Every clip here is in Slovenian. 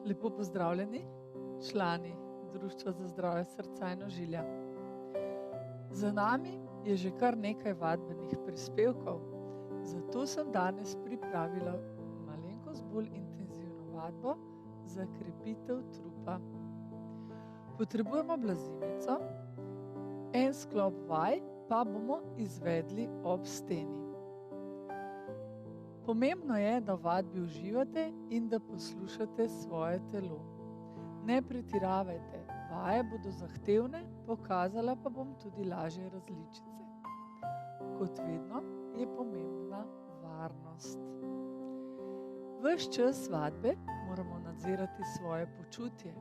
Lepo pozdravljeni, člani Društva za zdravje srca in ožilja. Za nami je že kar nekaj vadbenih prispevkov, zato sem danes pripravila malenkost bolj intenzivno vadbo za krepitev trupa. Potrebujemo blazinico, en sklop vaj pa bomo izvedli ob steni. Pomembno je, da v vadbi uživate in da poslušate svoje telo. Ne pretiravajte, vaje bodo zahtevne, pokazala pa bom tudi lažje različice. Kot vedno je pomembna varnost. Ves čas vadbe moramo nadzirati svoje počutje.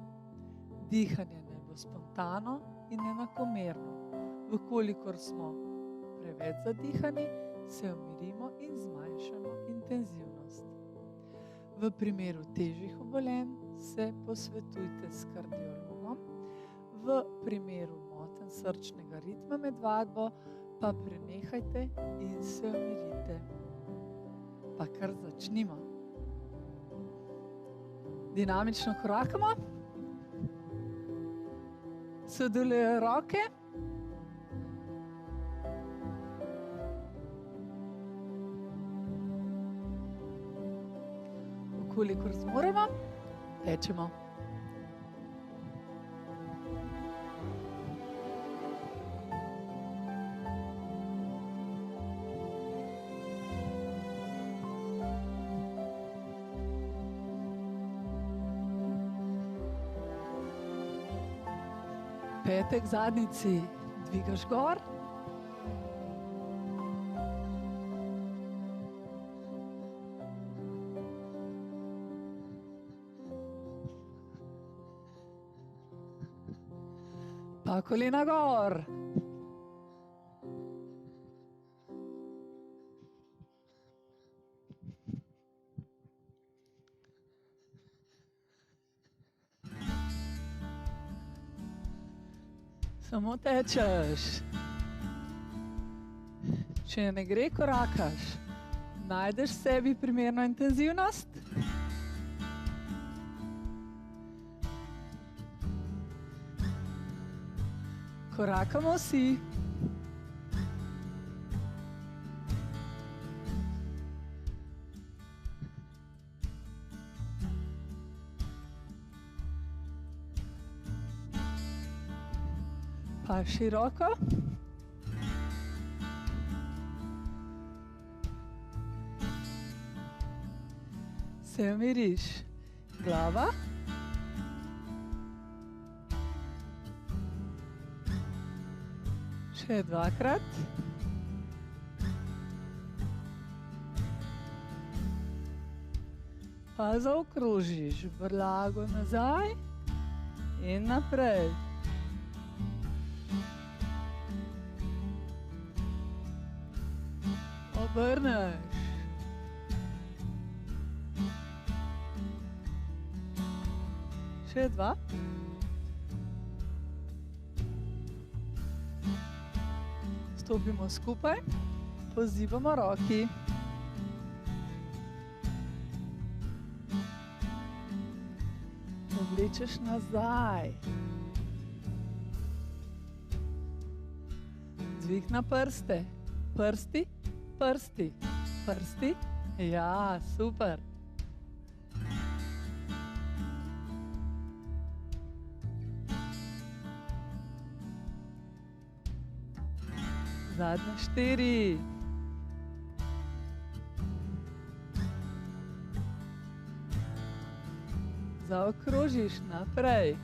Dihanje naj bo spontano in enakomerno. Vkolikor smo preveč zadihani, se umirimo in zmanjšamo intenzivnost. V primeru težjih obolenj se posvetujte s kardiologom, v primeru motenj srčnega ritma med vadbo pa prenehajte in se umirite. Pa kar začnimo. Dinamično korakamo. Sodelujejo roke. Kolikor zmoremo, tečemo. Pete k zadnjici dvigaš gor. Pa kolena gor. Samo tečeš. Če ne gre, korakaš. Najdeš sebi primerno intenzivnost. Korakamo vsi. Pa široko. Se umiriš. Glava. Še dvakrat. Pa zaokrožiš brlago nazaj in naprej. Obrneš. Še dva. Stopimo skupaj, pozibamo roki. Povlečeš nazaj. Dvig na prste. Prsti, prsti, prsti. Ja, super. Zadnje 4. Zaokrožiš naprej.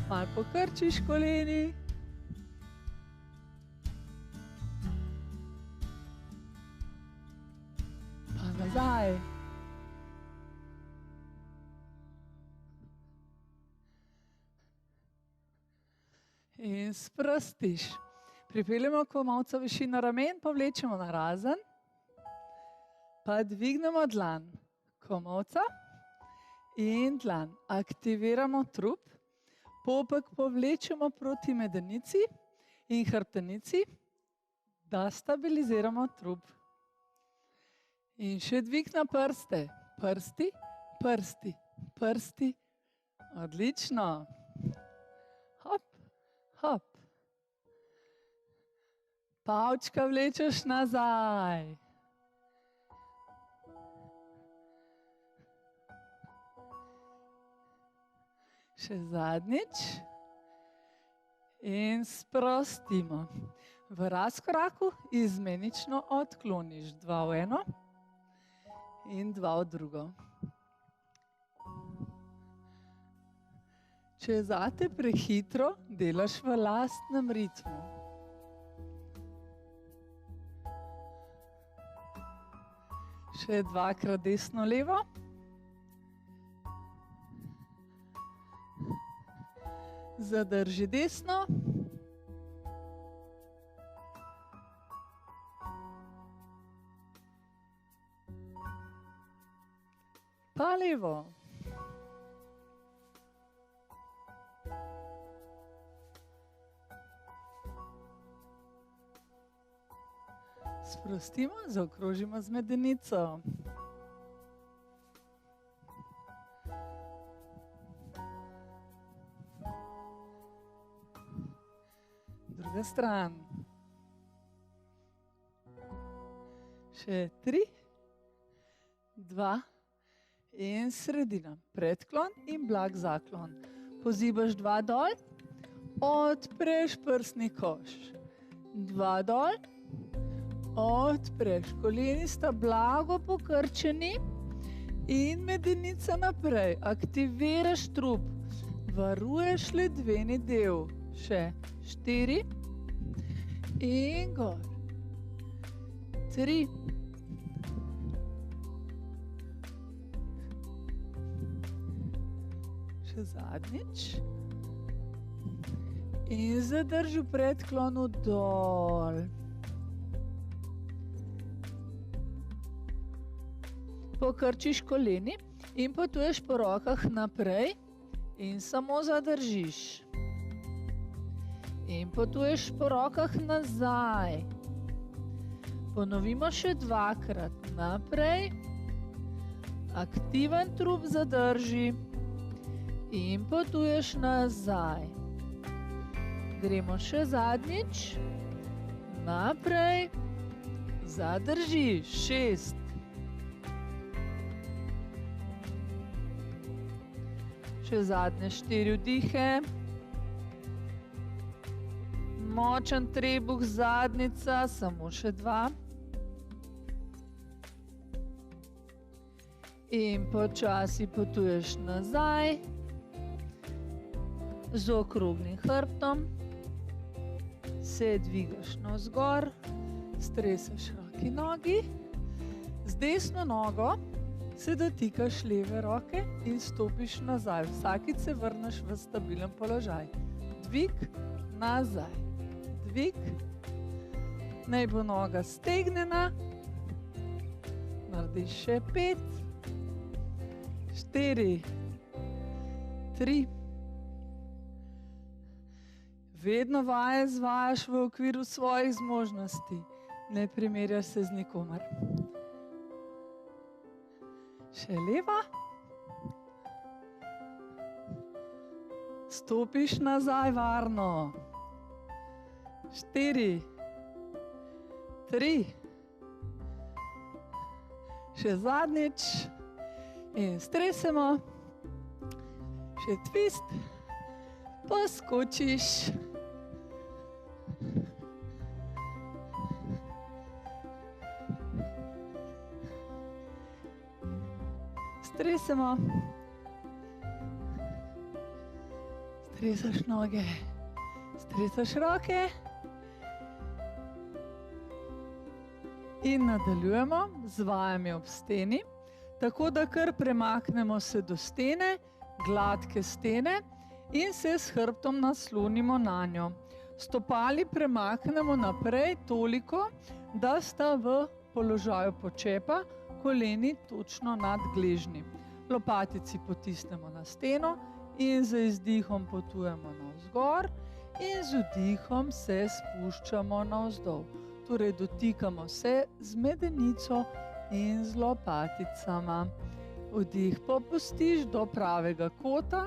Malo pokrčiš koleni. Pa nazaj. In sprostiš. Pripeljemo komolca višino ramen, povlečemo narazen, pa dvignemo dlan komolca in dlan. Aktiviramo trup, popek povlečemo proti medenici in hrbtenici, da stabiliziramo trup. In še dvig na prste. Prsti, prsti, prsti, Odlično. Hop, hop. Palčka vlečeš nazaj. Še zadnjič. In sprostimo. V razkoraku izmenično odkloniš 2 v eno in 2 v drugo. Če je zate prehitro, delaš v lastnem ritmu. Še 2-krat desno, levo. Zadrži desno. Pa levo. Sprostimo, zaokrožimo z medenico. Druga stran. Še 3, 2 in sredina. Predklon in blag zaklon. Pozibaš 2 dol, odpreš prsni koš. 2 dol, odpreš. Koleni sta blago pokrčeni in medenica naprej. Aktiviraš trup. Varuješ ledveni del. Še 4 in gor. 3. Še zadnjič. In zadrži v predklonu dol. Pokrčiš koleni in potuješ po rokah naprej in samo zadržiš. In potuješ po rokah nazaj. Ponovimo še 2-krat. Naprej. Aktiven trup zadrži. In potuješ nazaj. Gremo še zadnjič. Naprej. Zadrži. 6. Še zadnje 4 vdihe. Močen trebuh, zadnjica, samo še 2. In počasi potuješ nazaj. Z okroglim hrbtom. Se dvigaš navzgor. Streseš roki, nogi. Z desno nogo se dotikaš leve roke in stopiš nazaj. Vsakič se vrneš v stabilen položaj. Dvig, nazaj. Dvig. Naj bo noga stegnjena. Narediš še 5, 4, 3. Vedno vaje izvajaš v okviru svojih zmožnosti. Ne primerjaš se z nikomer. Še leva. Stopiš nazaj varno. 4, 3. Še zadnjič. In stresemo. Še twist. Poskočiš. Stresemo. Stresaš noge. Stresaš roke. In nadaljujemo z vajami ob steni, tako da kar premaknemo se do stene, gladke stene in se s hrbtom naslonimo na njo. Stopali premaknemo naprej toliko, da sta v položaju počepa, koleni točno nad gležnji. Lopatici potisnemo na steno in z izdihom potujemo navzgor in z vdihom se spuščamo navzdol. Torej dotikamo se z medenico in z lopaticama. Vdih popustiš do pravega kota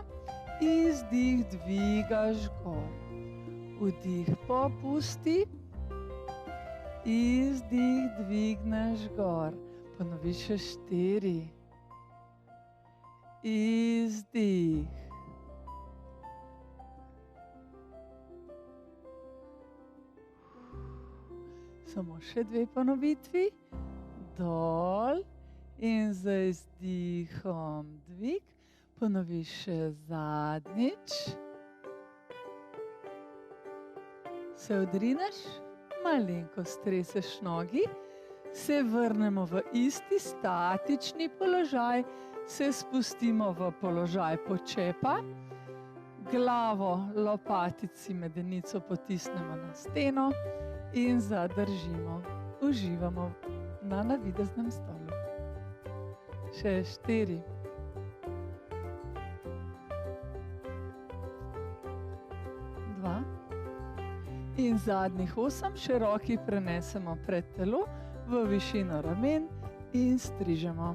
Izdih dvigaš gor. Vdih popusti. Izdih dvigneš gor. Ponovi še 4. Izdih. Samo še 2 ponovitvi. Dol in z izdihom dvig. Ponovi še zadnjič. Se odrineš, malenko streseš nogi, se vrnemo v isti statični položaj, se spustimo v položaj počepa, glavo lopatici medenico potisnemo na steno in zadržimo. Uživamo na navideznem stolu. Še 4. In zadnjih 8 še roki prenesemo pred telo v višino ramen in strižemo.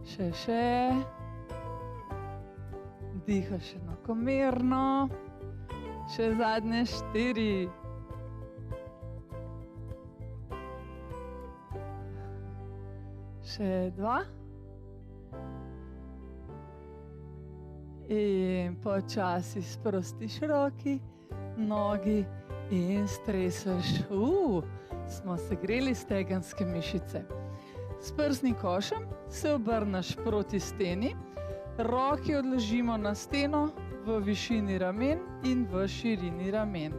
Še. Dihaš enakomerno. Še zadnje 4. Še 2. In počasi sprostiš roki, nogi in streseš. Smo segreli stegenske mišice. S prsnim košem se obrneš proti steni, roki odložimo na steno v višini ramen in v širini ramen.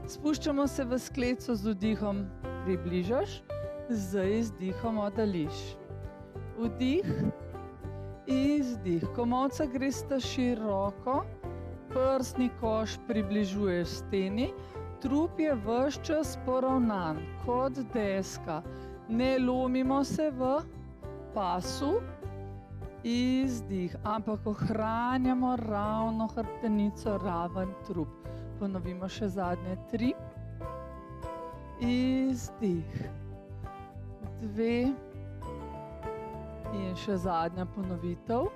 Spuščamo se v skleco z vdihom, približaš, z izdihom oddaljiš. Vdih. Izdih, komolca gresta široko, prsni koš približuješ steni, trup je ves čas poravnan, kot deska. Ne lomimo se v pasu, izdih, ampak ohranjamo ravno hrbtenico, raven trup. Ponovimo še zadnje 3. Izdih. 2. In še zadnja ponovitev.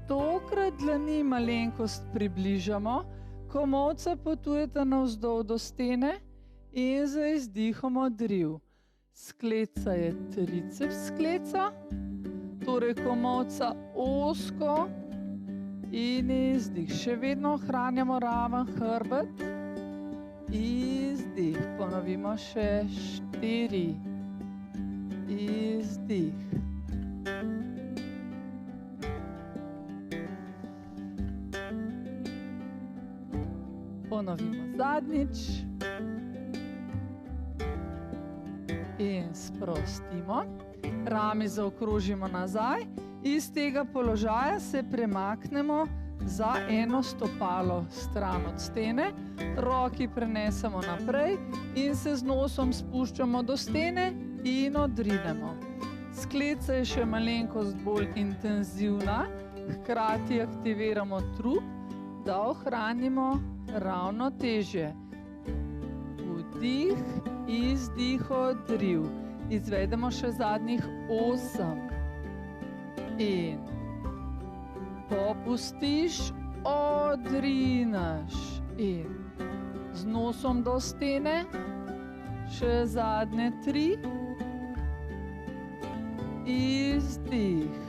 Tokrat dlani malenkost približamo, komolca potujeta navzdol do stene in z izdihom odriv. Skleca je triceps skleca, torej komolca ozko in izdih. Še vedno ohranjamo raven hrbet. Izdih. Ponovimo še 4. Izdih. Ponovimo zadnjič. In sprostimo. Rami zaokrožimo nazaj. Iz tega položaja se premaknemo za eno stopalo stran od stene. Roki prenesemo naprej in se z nosom spuščamo do stene in odrinemo. Skleca je še malenkost bolj intenzivna, hkrati aktiviramo trup, da ohranimo ravnotežje. Vdih, izdih, odriv. Izvedemo še zadnjih 8. In popustiš, odrinaš. In z nosom do stene, še zadnje 3. Izdih.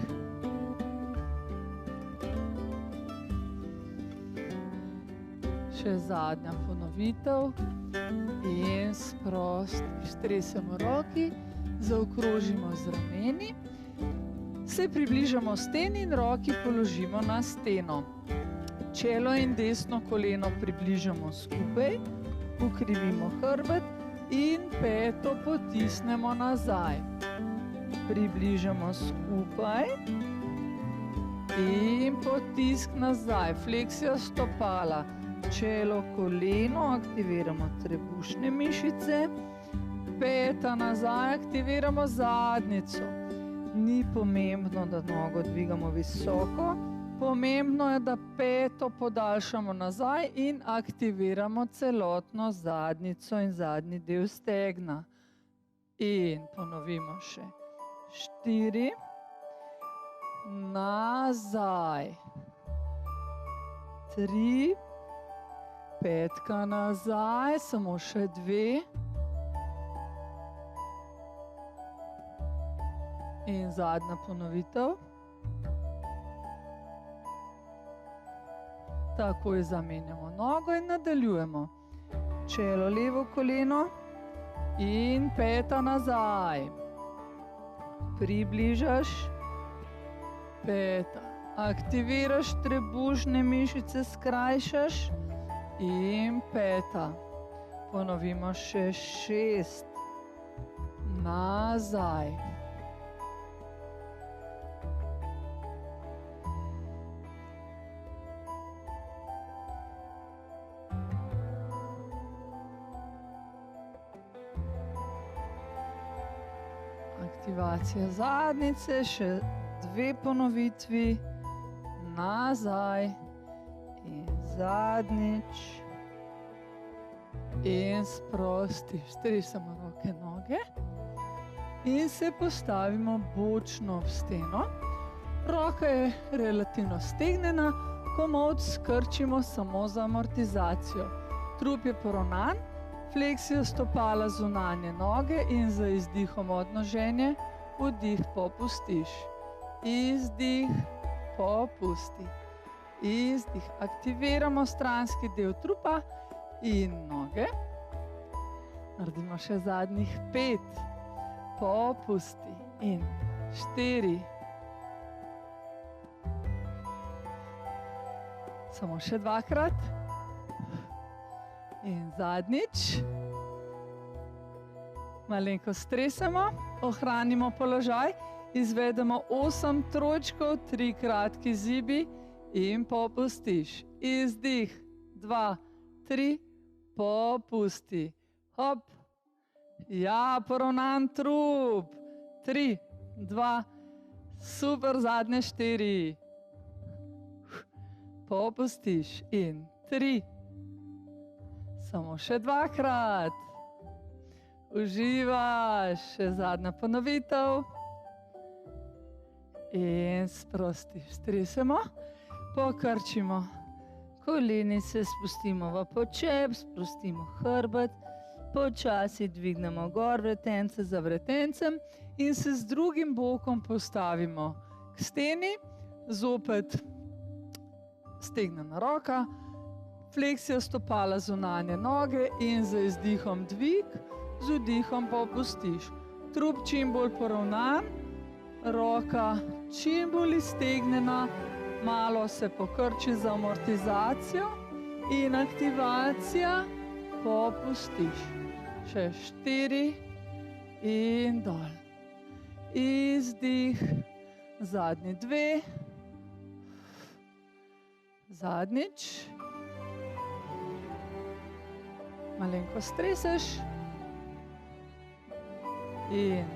Še zadnja ponovitev. In sprost. Stresemo roki, zaokrožimo z rameni. Se približamo steni in roki položimo na steno. Čelo in desno koleno približamo skupaj, ukrivimo hrbet in peto potisnemo nazaj. Približamo skupaj in potisk nazaj. Fleksija stopala. Čelo, koleno, aktiviramo trebušne mišice. Peta nazaj, aktiviramo zadnjico. Ni pomembno, da nogo dvigamo visoko. Pomembno je, da peto podaljšamo nazaj in aktiviramo celotno zadnjico in zadnji del stegna. In ponovimo še 4, nazaj, 3, petka nazaj, samo še 2 in zadnja ponovitev. Takoj zamenjamo nogo in nadaljujemo. Čelo, levo koleno in peta nazaj. Približaš, peta. Aktiviraš trebušne mišice, skrajšaš in peta. Ponovimo še 6. Nazaj. Aktivacija zadnjice, še 2 ponovitvi, nazaj in zadnjič in sprostiš. Stresamo roke, noge in se postavimo bočno v steno. Roka je relativno stegnjena, komolec skrčimo samo za amortizacijo. Trup je poravnan. Fleksijo stopala zunanje noge in za izdihom odnoženje, vdih popustiš. Izdih, popusti. Izdih. Aktiviramo stranski del trupa in noge. Naredimo še zadnjih 5. Popusti in 4. Samo še 2-krat. In zadnjič. Malenko stresamo, ohranimo položaj, izvedemo 8 trojčkov, 3 kratki zibi in popustiš. Izdih, 2, 3, popusti. Hop. Ja, poravnan trup. 3, 2, super, zadnje 4. Popustiš in 3. Samo še 2-krat. Uživaš. Še zadnja ponovitev. In sprostiš. Stresemo. Pokrčimo kolenice, spustimo v počep, sprostimo hrbet. Počasi dvignemo gor vretence za vretencem in se z drugim bokom postavimo k steni. Zopet stegnjena roka. Fleksija stopala zunanje noge in z izdihom dvig, z vdihom popustiš. Trup čim bolj poravnan, roka čim bolj iztegnjena, malo se pokrči za amortizacijo in aktivacija, popustiš. Še 4 in dol. Izdih, zadnji 2, zadnjič. Malenko streseš in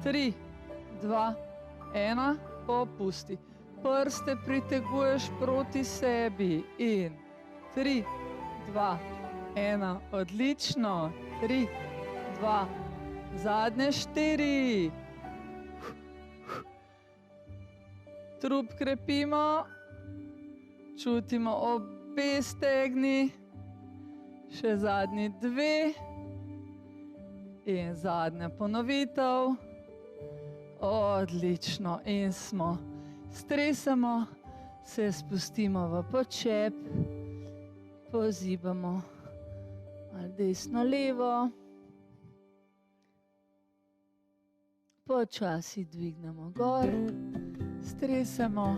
3, 2, 1, popusti. Prste priteguješ proti sebi in 3, 2, 1, odlično. 3, 2, zadnje 4. Trup krepimo, čutimo obe stegni. Še zadnji 2 in zadnja ponovitev. Odlično. In smo. Stresamo, se spustimo v počep, pozibamo malo desno, levo. Počasi dvignemo gor, stresamo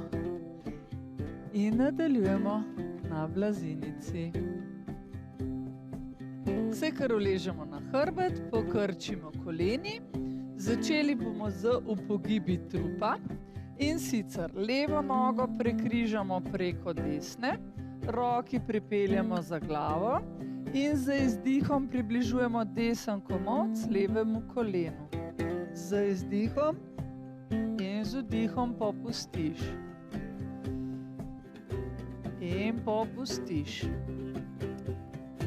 in nadaljujemo na blazinici. Se kar uležemo na hrbet, pokrčimo koleni, začeli bomo z upogibi trupa in sicer levo nogo prekrižamo preko desne, roki pripeljamo za glavo in z izdihom približujemo desen komolec levemu kolenu. Z izdihom in z vdihom popustiš. In popustiš.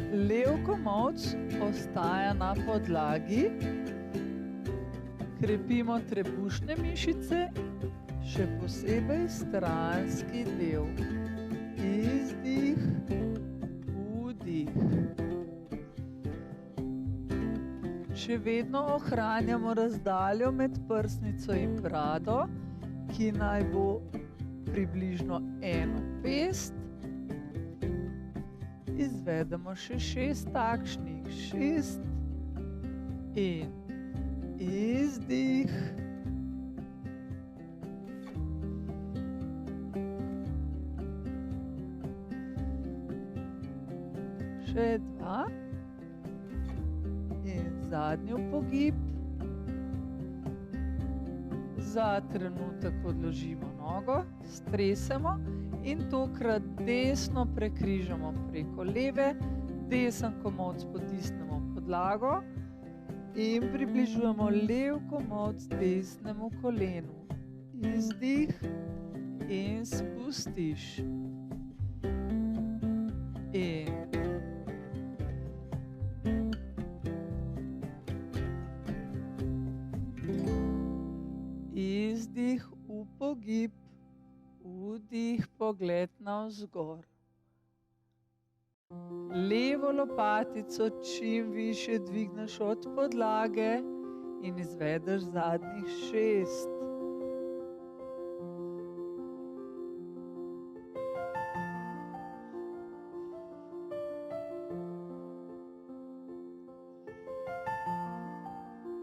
Lev komolec ostaja na podlagi, Krepimo trebušne mišice, še posebej stranski del. Izdih, vdih. Še vedno ohranjamo razdaljo med prsnico in brado, ki naj bo približno 1 pest. Izvedemo še 6 takšnih. 6 in izdih. Še 2 in zadnji upogib. Za trenutek odložimo nogo, stresemo in tokrat desno prekrižamo preko leve, desen komolec potisnemo v podlago in približujemo lev komolec desnemu kolenu. Izdih in spustiš. In izdih, upogib, vdih, pogled navzgor. Levo lopatico čim više dvigneš od podlage in izvedeš zadnjih 6.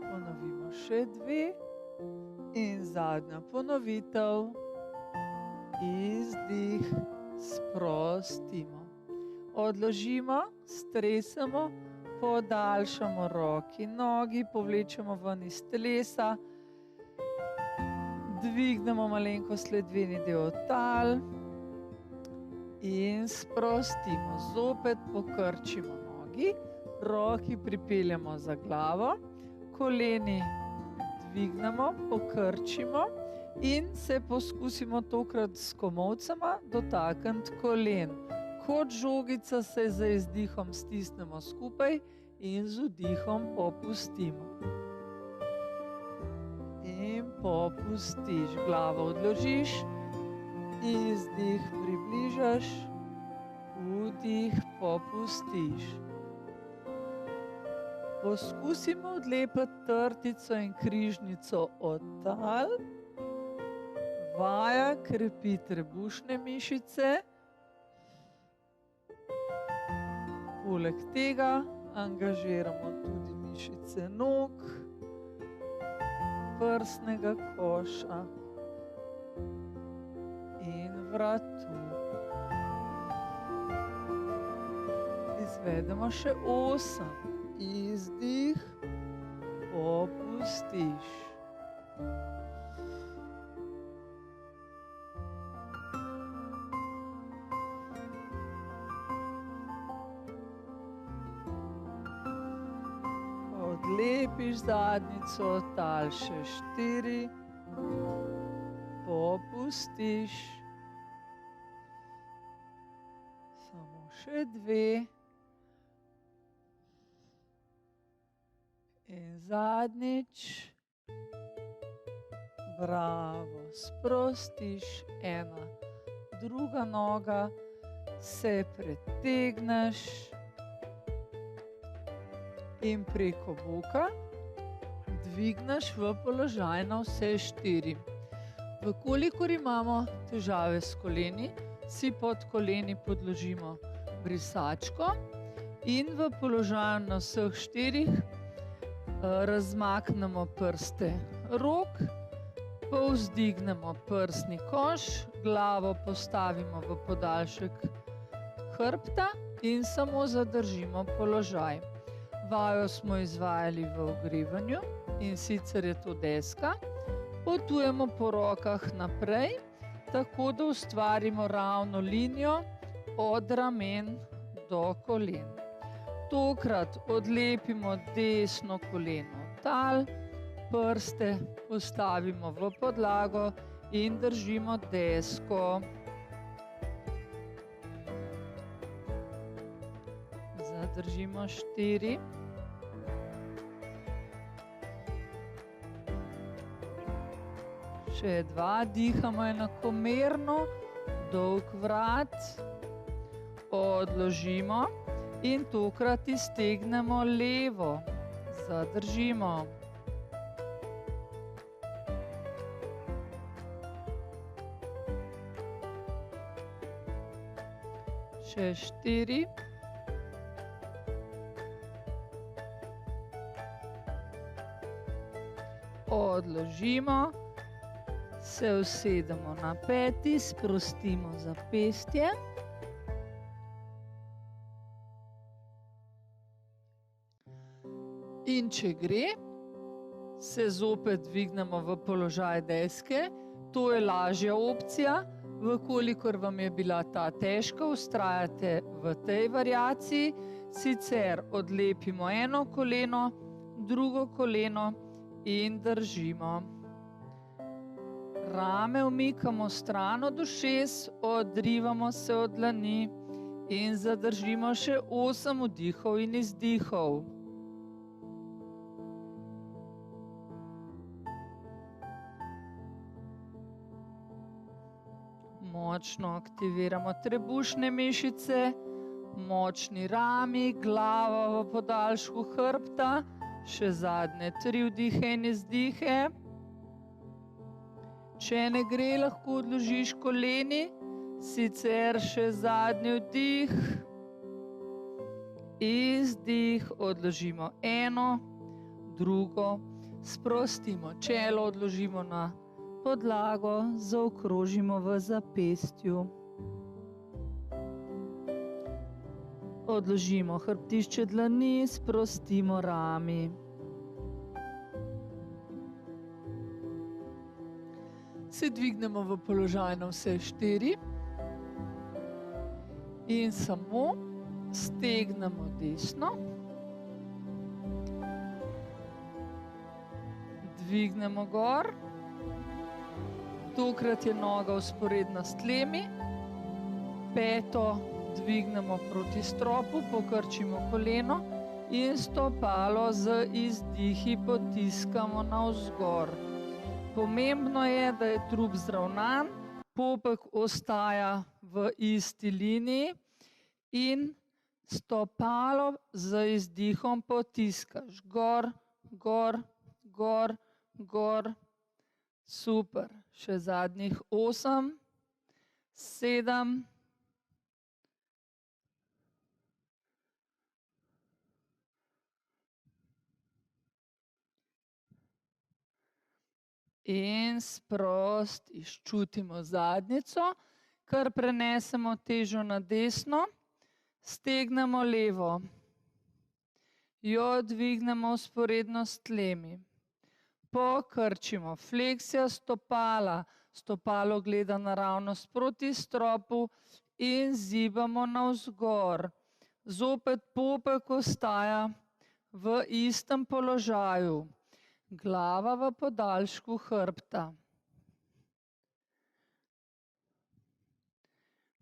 Ponovimo še 2 in zadnja ponovitev. Izdih, sprostimo. Odložimo, stresemo, podaljšamo roki, nogi, povlečemo ven iz telesa, dvignemo malenkost ledveni del tal in sprostimo. Zopet pokrčimo nogi, roki pripeljemo za glavo, koleni dvignemo, pokrčimo in se poskusimo tokrat s komolcema dotakniti kolen. Kot žogica se z izdihom stisnemo skupaj in z vdihom popustimo. In popustiš. Glavo odložiš, izdih približaš, vdih popustiš. Poskusimo odlepiti trtico in križnico od tal. Vaja krepi trebušne mišice. Poleg tega angažiramo tudi mišice nog, prsnega koša in vratu. Izvedemo še 8. Izdih, popustiš. Odlepiš zadnjico, tal še 4, popustiš. Samo še 2. In zadnjič. Bravo, sprostiš. 1, druga noga, se pretegneš. In preko boka dvigneš v položaj na vse 4. Vkolikor imamo težave s koleni, si pod koleni podložimo brisačko in v položaju na vseh 4 razmaknemo prste rok, povzdignemo prsni koš, glavo postavimo v podaljšek hrbta in samo zadržimo položaj. Vajo smo izvajali v ogrevanju in sicer je to deska. Potujemo po rokah naprej, tako da ustvarimo ravno linijo od ramen do kolen. Tokrat odlepimo desno koleno od tal, prste postavimo v podlago in držimo desko. Zadržimo 4. Še 2, dihamo enakomerno, dolg vrat, odložimo in tokrat iztegnemo levo, zadržimo. Še 4. Odložimo, se usedemo na peti, sprostimo zapestje. In če gre, se zopet dvignemo v položaj deske. To je lažja opcija. Vkolikor vam je bila ta težka, vztrajate v tej variaciji. Sicer odlepimo eno koleno, drugo koleno in držimo. Rame umikamo stran od ušes, odrivamo se od dlani in zadržimo še 8 vdihov in izdihov. Močno aktiviramo trebušne mišice, močni rami, glava v podaljšku hrbta, še zadnje 3 vdihe in izdihe. Če ne gre, lahko odložiš koleni, sicer še zadnji vdih, izdih, odložimo eno, drugo, sprostimo čelo, odložimo na podlago, zaokrožimo v zapestju. Odložimo hrbtišče dlani, sprostimo rami. Se dvignemo v položaj na vse 4 in samo stegnemo desno. Dvignemo gor. Tokrat je noga vzporedna s tlemi. Peto dvignemo proti stropu, pokrčimo koleno in stopalo z izdihi potiskamo navzgor. Pomembno je, da je trup zravnan, popek ostaja v isti liniji in stopalo z izdihom potiskaš gor, gor, gor, gor. Super. Še zadnjih 8, 7. In sprost izčutimo zadnjico, kar prenesemo težo na desno, stegnemo levo, jo dvignemo vzporedno s tlemi. Pokrčimo, fleksija stopala, stopalo gleda naravnost proti stropu in zibamo navzgor. Zopet popek ostaja v istem položaju. Glava v podaljšku hrbta.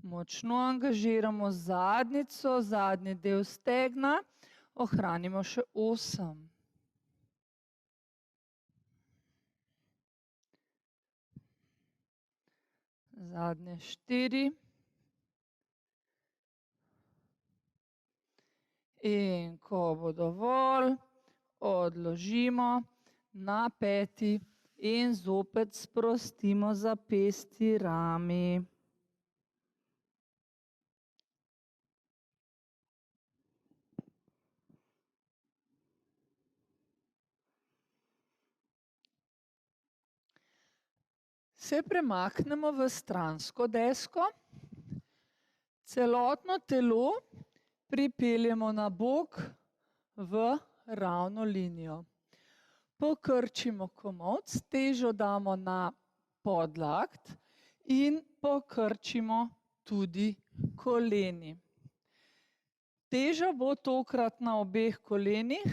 Močno angažiramo zadnjico, zadnji del stegna, ohranimo še 8. Zadnje 4. In ko bo dovolj, odložimo na peti in zopet sprostimo zapestji rami. Se premaknemo v stransko desko, celotno telo pripeljemo na bok v ravno linijo. Pokrčimo komolec, težo damo na podlakt in pokrčimo tudi koleni. Teža bo tokrat na obeh kolenih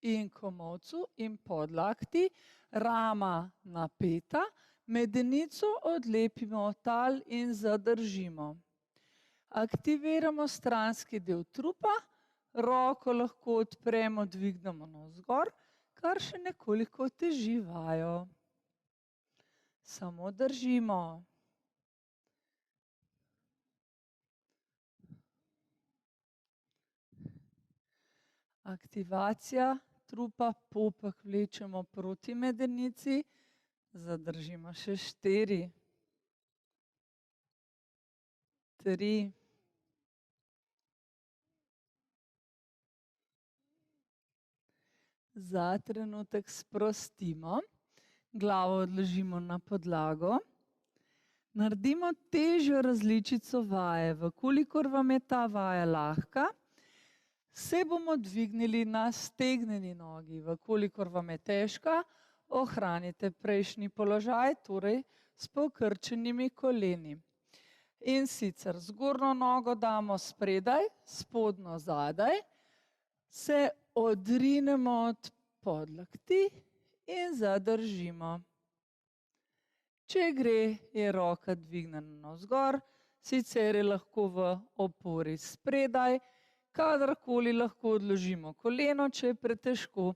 in komolcu in podlakti, rama napeta, medenico odlepimo od tal in zadržimo. Aktiviramo stranski del trupa, roko lahko odpremo, dvignemo navzgor, kar še nekoliko oteži vajo. Samo držimo. Aktivacija trupa, popek vlečemo proti medenici, zadržimo še 4, 3, za trenutek sprostimo, glavo odložimo na podlago, naredimo težjo različico vaje, vkolikor vam je ta vaja lahka, se bomo dvignili na stegneni nogi, vkolikor vam je težka, ohranite prejšnji položaj, torej s pokrčenimi koleni. In sicer zgornjo nogo damo spredaj, spodnjo zadaj, se odrinemo od podlakti in zadržimo. Če gre, je roka dvignjena navzgor, sicer je lahko v opori spredaj, kadarkoli lahko odložimo koleno, če je pretežko,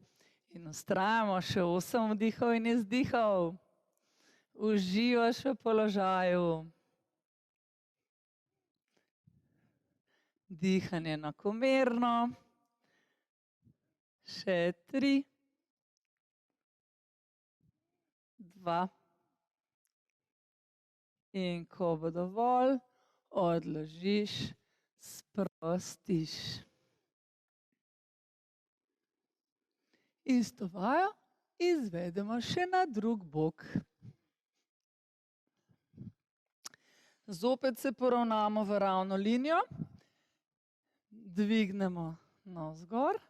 in vztrajamo še 8 vdihov in izdihov. Uživaš v položaju. Dihanje enakomerno. Še 3, 2. In ko bo dovolj, odložiš, sprostiš. Isto vajo izvedemo še na drug bok. Zopet se poravnamo v ravno linijo, dvignemo navzgor,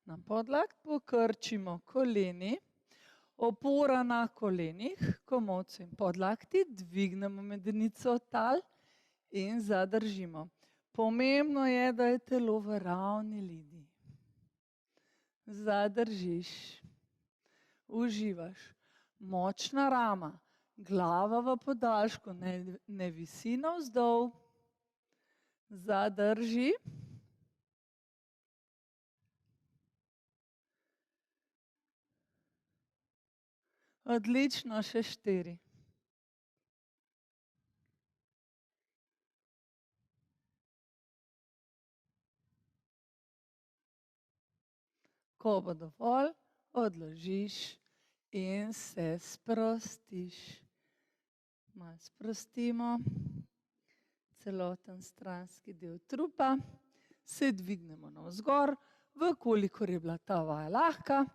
na podlakt, pokrčimo koleni, opora na kolenih, komolci in podlakti, dvignemo medenico od tal in zadržimo. Pomembno je, da je telo v ravni liniji. Zadržiš, uživaš. Močna rama, glava v podaljšku, ne visi navzdol. Zadrži. Odlično, še 4. Ko bo dovolj, odložiš in se sprostiš. Malo sprostimo celoten stranski del trupa, se dvignemo navzgor, vkolikor je bila ta vaja lahka,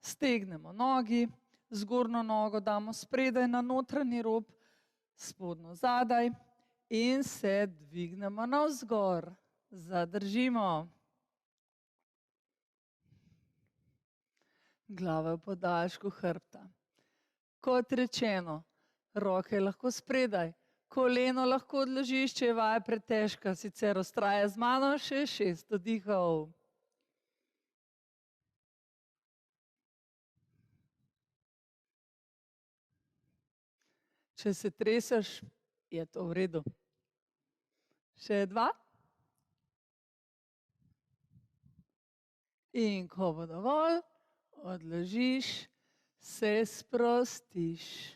stegnemo nogi, zgornjo nogo damo spredaj na notranji rob, spodnjo zadaj in se dvignemo navzgor. Zadržimo. Glava v podaljšku hrbta. Kot rečeno, roke lahko spredaj, koleno lahko odložiš, če je vaja pretežka, sicer vztraja z mano še 6 vdihov. Če se treseš, je to v redu. Še 2. In ko bo dovolj, odložiš, se sprostiš.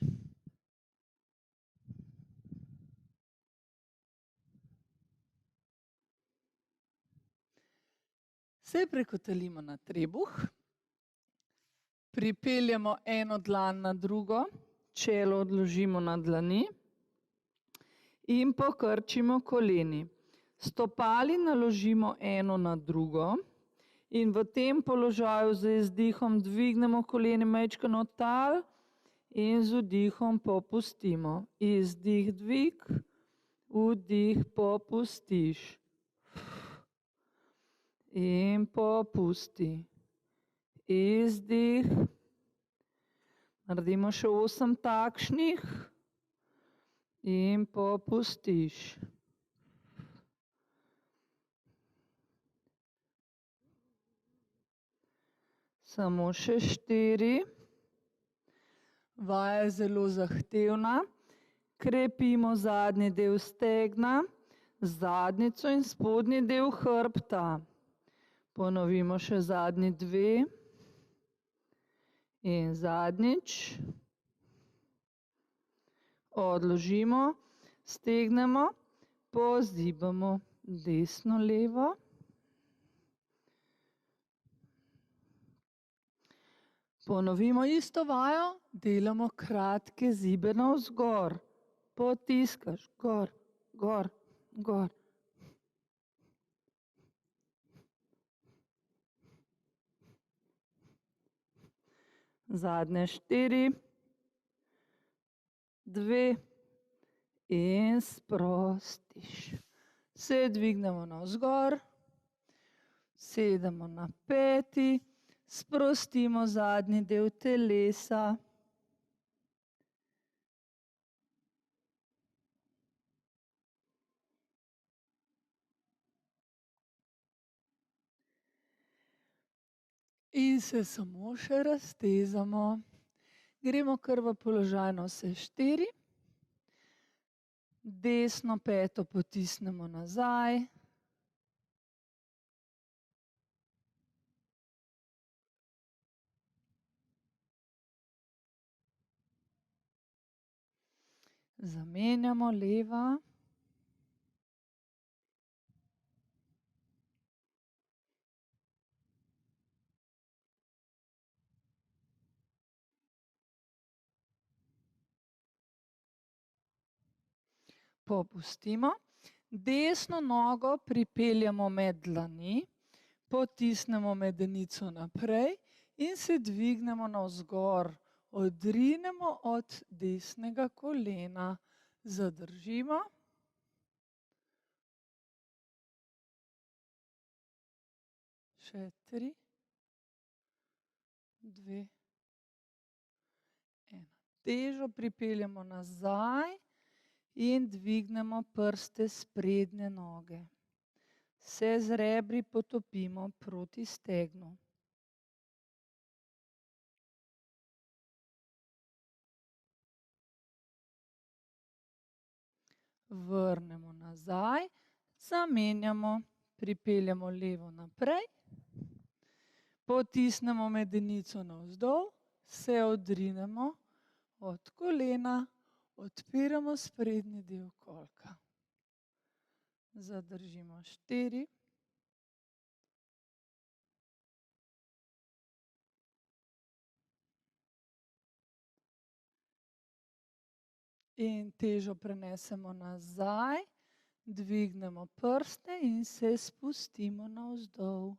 Se prekotalimo na trebuh, pripeljemo eno dlan na drugo, čelo odložimo na dlani in pokrčimo koleni. Stopali naložimo eno na drugo in v tem položaju z izdihom dvignemo koleni majčkeno od tal in z vdihom popustimo. Izdih, dvig, vdih, popustiš. In popusti. Izdih. Naredimo še 8 takšnih in popustiš. Samo še 4. Vaja je zelo zahtevna. Krepimo zadnji del stegna, zadnjico in spodnji del hrbta. Ponovimo še zadnji 2. In zadnjič. Odložimo, stegnemo, pozibamo desno, levo. Ponovimo isto vajo, delamo kratke zibe navzgor. Potiskaš gor, gor, gor. Zadnje 4, 2 in sprostiš. Se dvignemo navzgor, sedemo na peti, sprostimo zadnji del telesa. In se samo še raztezamo. Gremo kar v položaj na vse 4. Desno peto potisnemo nazaj. Zamenjamo leva. Popustimo. Desno nogo pripeljemo med dlani, potisnemo medenico naprej in se dvignemo navzgor. Odrinemo od desnega kolena. Zadržimo. Še 3, 2, 1. Težo pripeljemo nazaj in dvignemo prste s prednje noge. Se z rebri potopimo proti stegnu. Vrnemo nazaj, zamenjamo, pripeljemo levo naprej, potisnemo medenico navzdol, se odrinemo od kolena, odpiramo sprednji del kolka. Zadržimo 4. In težo prenesemo nazaj, dvignemo prste in se spustimo navzdol.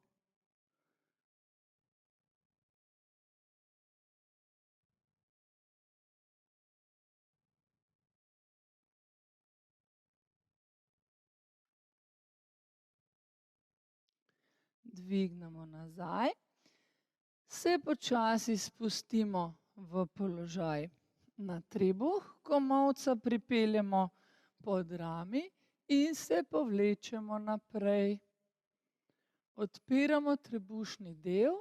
Dvignemo nazaj, se počasi spustimo v položaj na trebuh, komolca pripeljemo pod rami in se povlečemo naprej. Odpiramo trebušni del,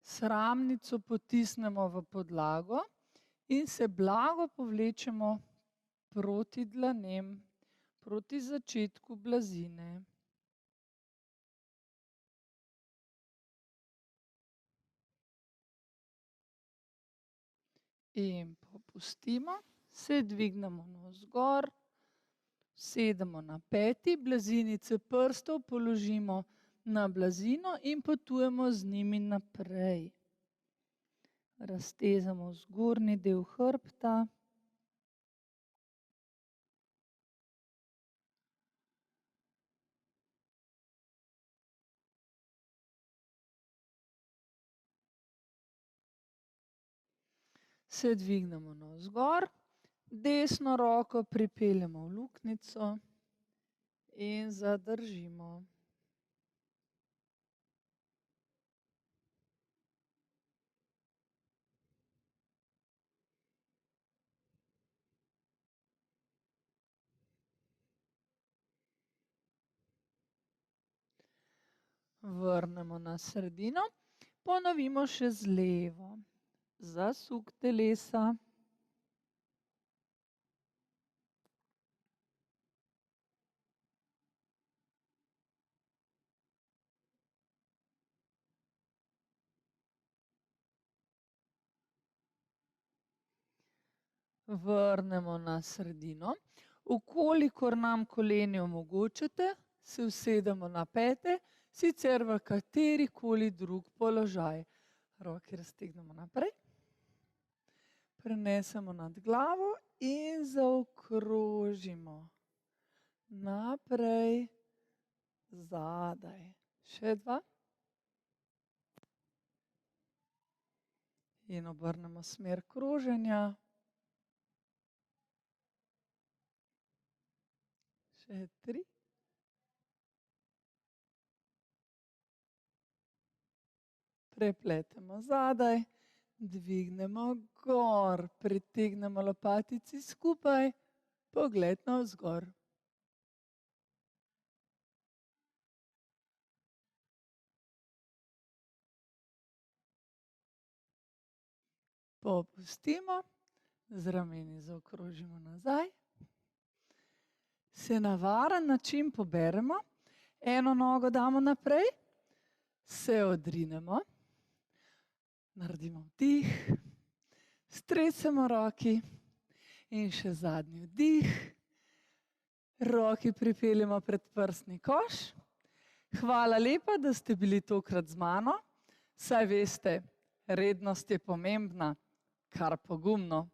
sramnico potisnemo v podlago in se blago povlečemo proti dlanem, proti začetku blazine. In popustimo, se dvignemo navzgor, sedemo na peti, blazinice prstov položimo na blazino in potujemo z njimi naprej. Raztezamo zgornji del hrbta. Se dvignemo navzgor, desno roko pripeljemo v luknjico in zadržimo. Vrnemo na sredino, ponovimo še z levo. Zasuk telesa. vrnemo na sredino. Vkolikor nam koleni omogočate, se usedemo na pete, sicer v katerikoli drug položaj. Roke raztegnemo naprej, prenesemo nad glavo in zaokrožimo. Naprej, zadaj. Še 2. In obrnemo smer kroženja. Še 3. Prepletemo zadaj, dvignemo gor, pritegnemo lopatici skupaj, pogled navzgor. Popustimo, z rameni zaokrožimo nazaj. Se na varen način poberemo, eno nogo damo naprej, se odrinemo, naredimo vdih, stresemo roki in še zadnji vdih. Roki pripeljemo pred prsni koš. Hvala lepa, da ste bili tokrat z mano. Saj veste, rednost je pomembna, kar pogumno.